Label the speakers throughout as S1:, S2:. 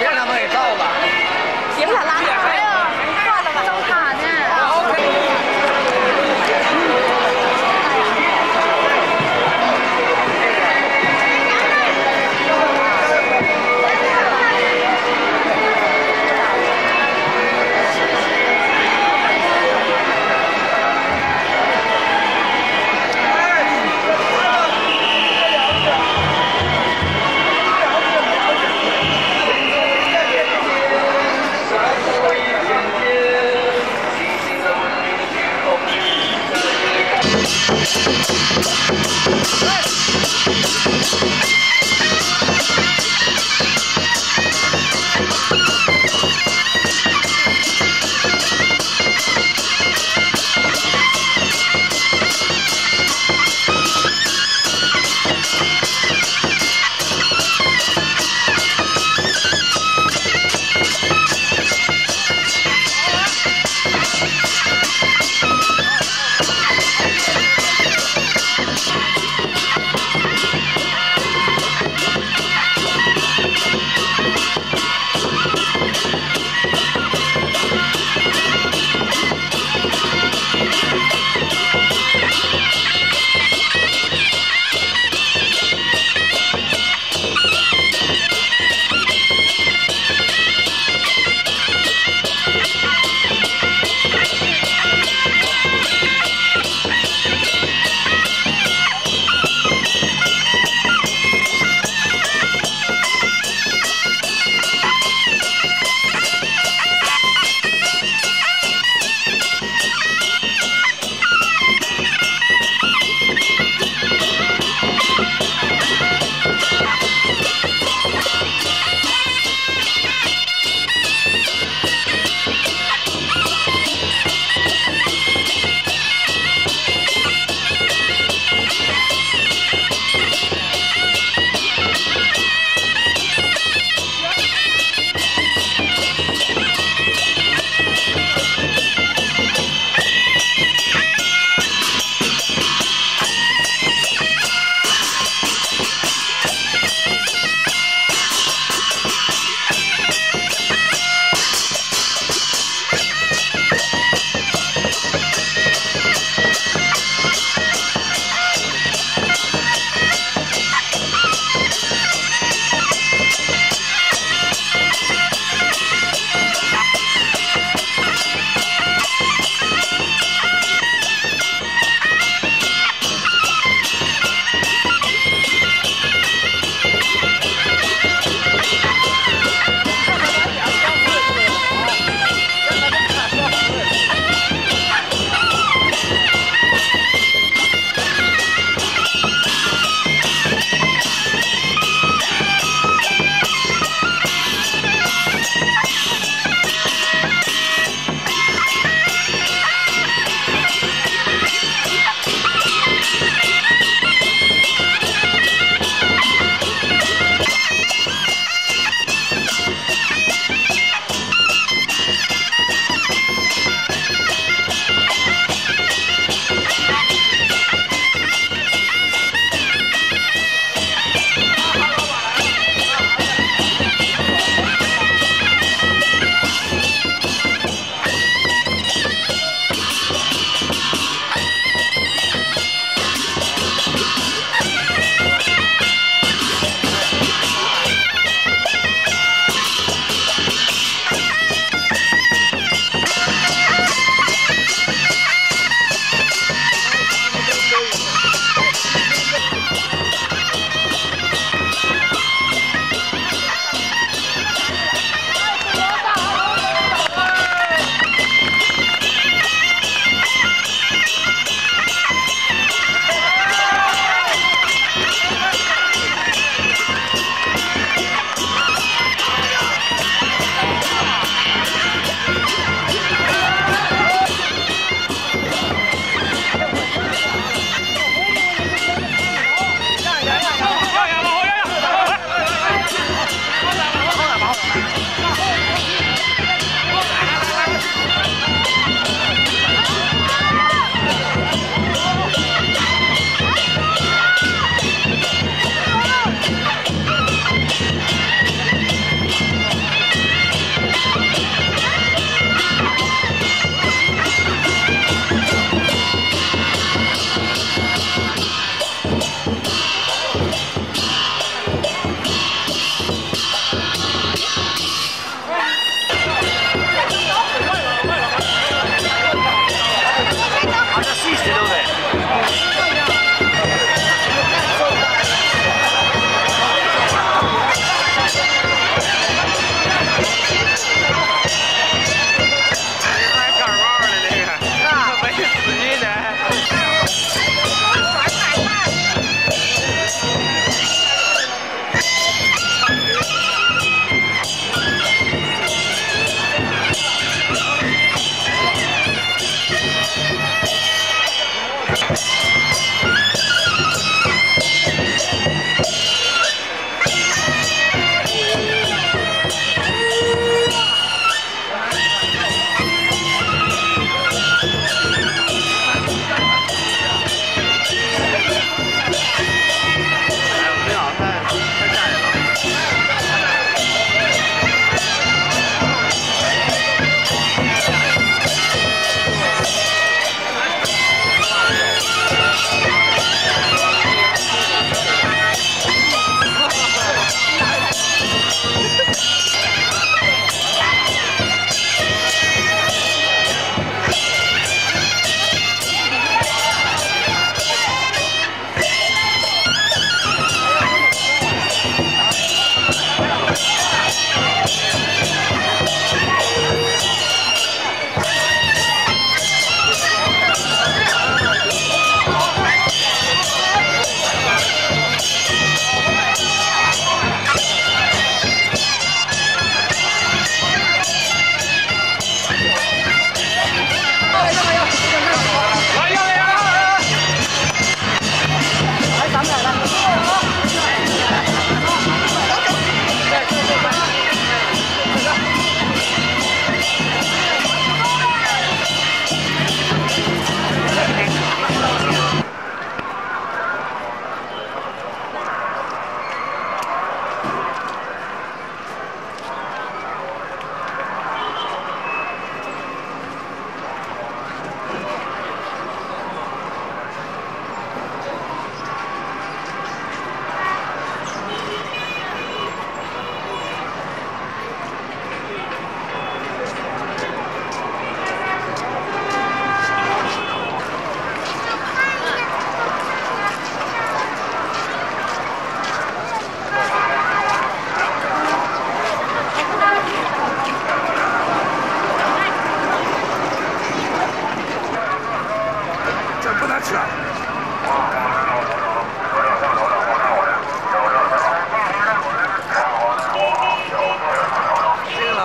S1: 别让他们给照吧。行。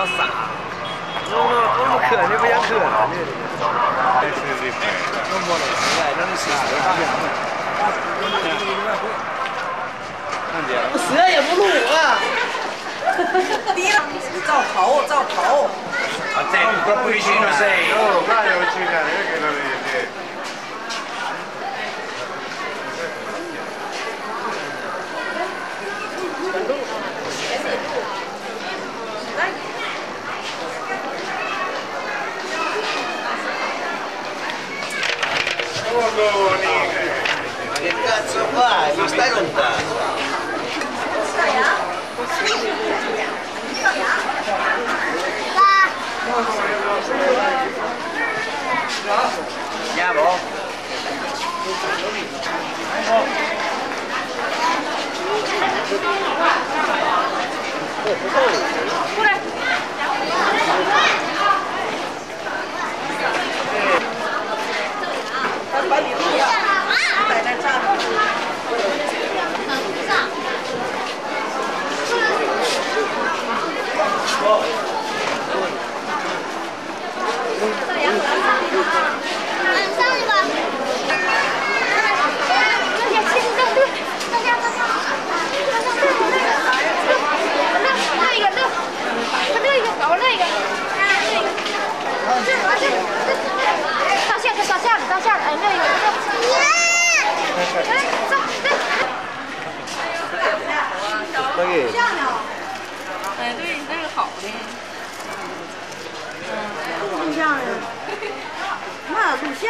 S1: 好傻，我们磕你不想磕了，你。我摸了，现在能吃蛇也不录啊！
S2: 照头，照头。
S1: 啊，这个不行了噻。
S3: 哦，那有趣的，那个了也。
S1: Che cazzo fai? Mi stai lontano? Andiamo? Pure! 把你录呀，在那站着。
S4: 上去吧。到下来，哎，那个，走，走。
S2: 哎，对，那个好的。
S5: 录像呢？那录像。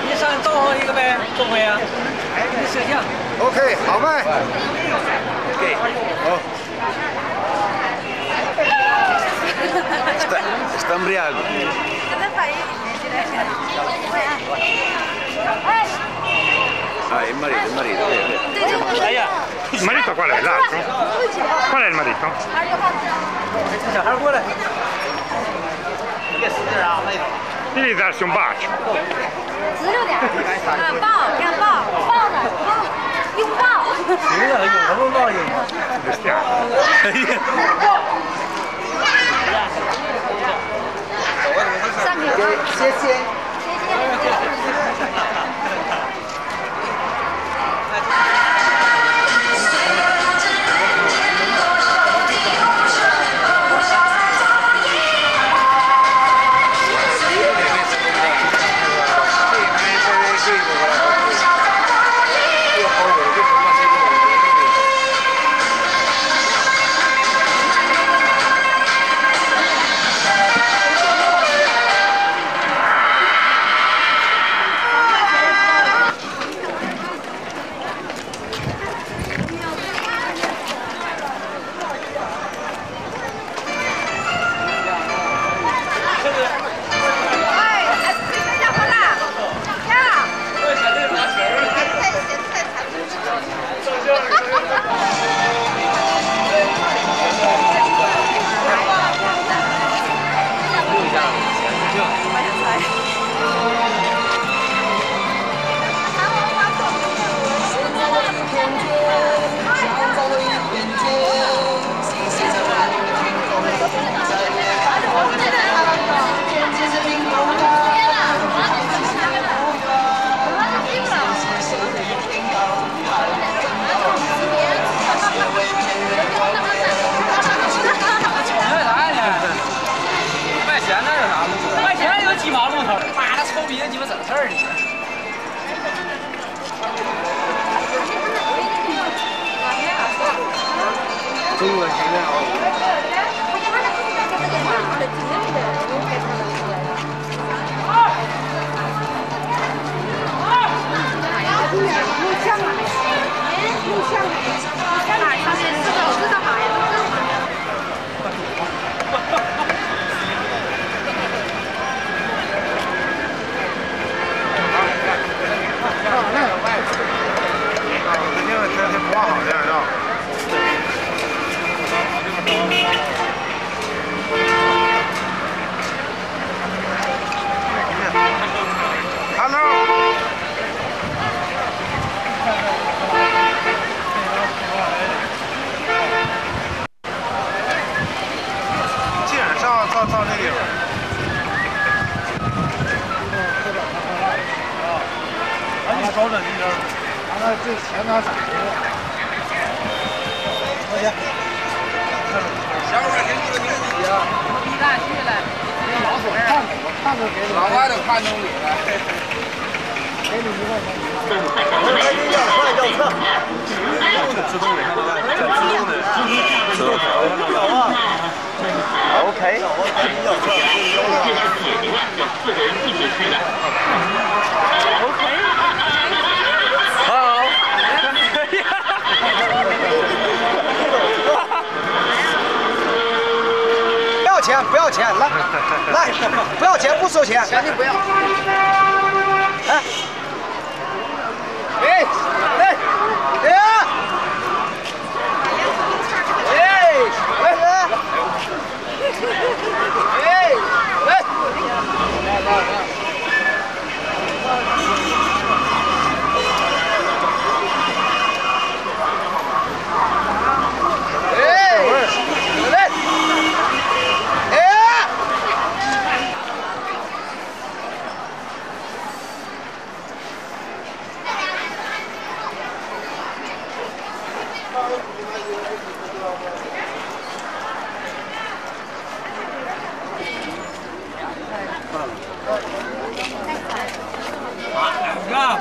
S1: 你上照好一个呗，中没啊？你摄像。
S3: OK， 好卖。
S1: OK，
S3: 好。
S1: Sta ubriaco.
S2: Cosa fai?
S1: Ah, il marito, vedi.
S3: Il marito qual è? L'altro? Qual è il marito?
S1: 小孩过来。
S3: 你得darsi un bacio.
S4: 直溜点。抱，给他抱，抱着，拥抱。
S1: 行了，有什么报应？
S4: 上去。
S1: 谢谢。中国现在哦。
S3: 肯定天天不好的，是吧？
S1: 高的地方。
S6: 那最前那啥的。多少钱？
S7: 小伙儿挺牛逼啊！
S2: 你咋去了？
S6: 老手看着，我看着给你。
S7: 老外都看中你了。
S6: 给你1块钱。
S1: 自动的，看到没？自动的。有啊。OK。好。
S6: 不要钱，不要钱，来，来，不要钱，不收钱，
S7: 钱就不要。
S6: 哎，哎，哎，哎，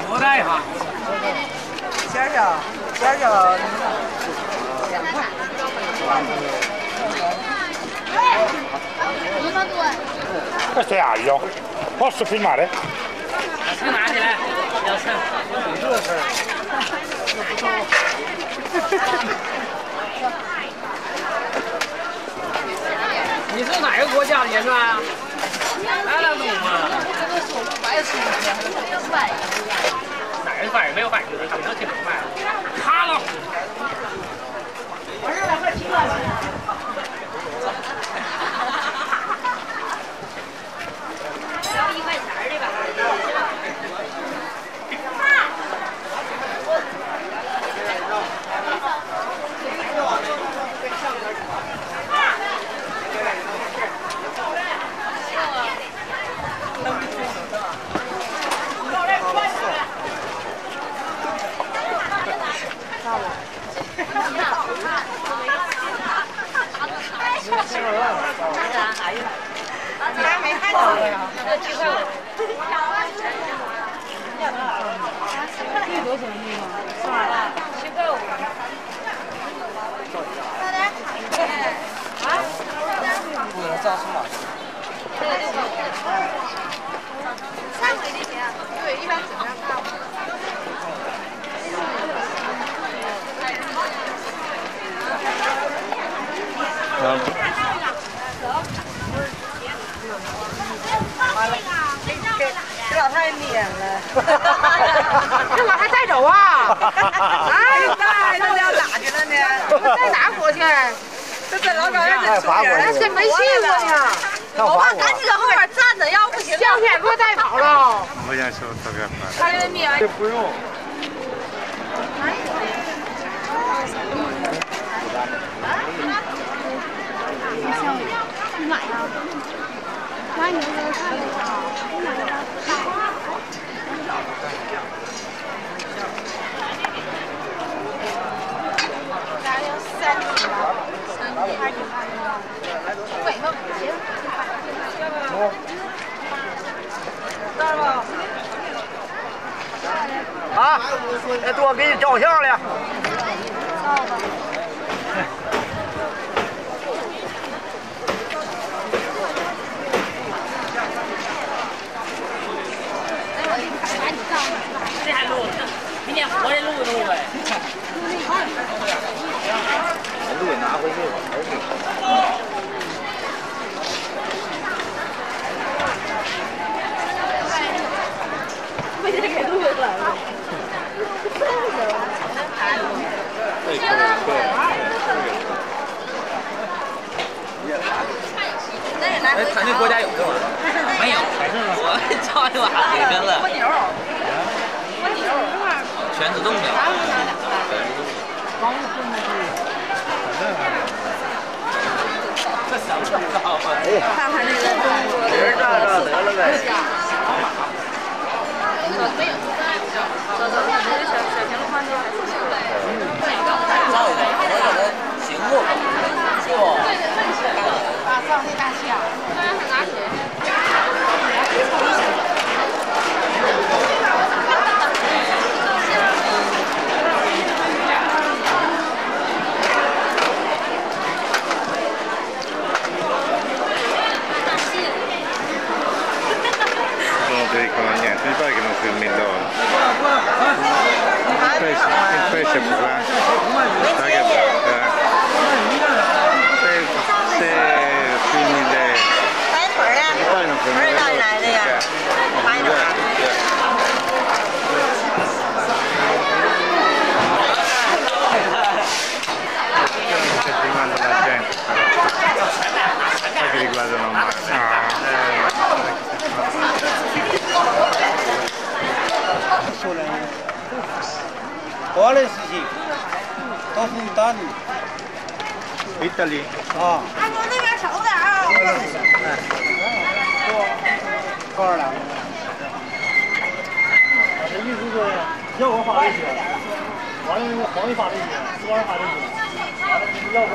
S1: 不带哈。
S5: 想想2块。
S3: 这谁阿姨哦？我视频嘛的。
S1: 车拿起来，要车。
S6: 这事儿。
S1: 你是哪个国家的人啊？来了，懂吗？哪个反应没有反应？他们能听明白？卡了。
S4: 我是来块鸡蛋的。要1块钱的吧？
S5: 你还没看到呀？
S4: 这鸡块5。
S5: 这多少米吗
S4: 7块5。
S1: 不能照数码。
S4: 这个6块5。3回的钱？对，一般怎么样看？
S5: 给老太太撵了。
S2: 这我还带走啊？
S5: 哎，带那要哪去了呢？
S2: 带哪国去？
S5: 这老早让这出人，
S2: 这没去过呢。
S5: 我爸赶紧在后边站着，要不行。
S2: 相片给我带跑了。
S3: 我想收这个。
S5: 他这米啊，
S1: 这不用。
S4: 你买呀？买你那个看的啊？我买的。
S2: 咱要3斤吧，3斤还挺大的。尾巴不行。
S5: 到了吧？
S6: 啊，那多给你照相了。
S4: 到吧。
S1: 这还录？明天活着录一录呗。
S6: 录拿回去吧。
S5: 没人给录回来了。
S1: 哎，他那国家有这玩意儿？没有，我操你妈哪个了？
S5: 蜗牛，蜗牛，
S1: 全自动的。这想不到啊！
S5: 看看这个中国的
S6: 得了呗。
S4: 没有
S3: niente, mi pare che non filmi loro. Il pesce è più grande. Dai che bello, se filmi le... poi non filmi le filmando la gente, poi che riguardano male.
S6: 国内事情都是意大利。
S3: 意大利。
S6: 啊。
S2: 哎，我那边少点啊。
S6: 高二两个。这意思是要我发这些，完了黄一发这些，四万发这些，完了要我。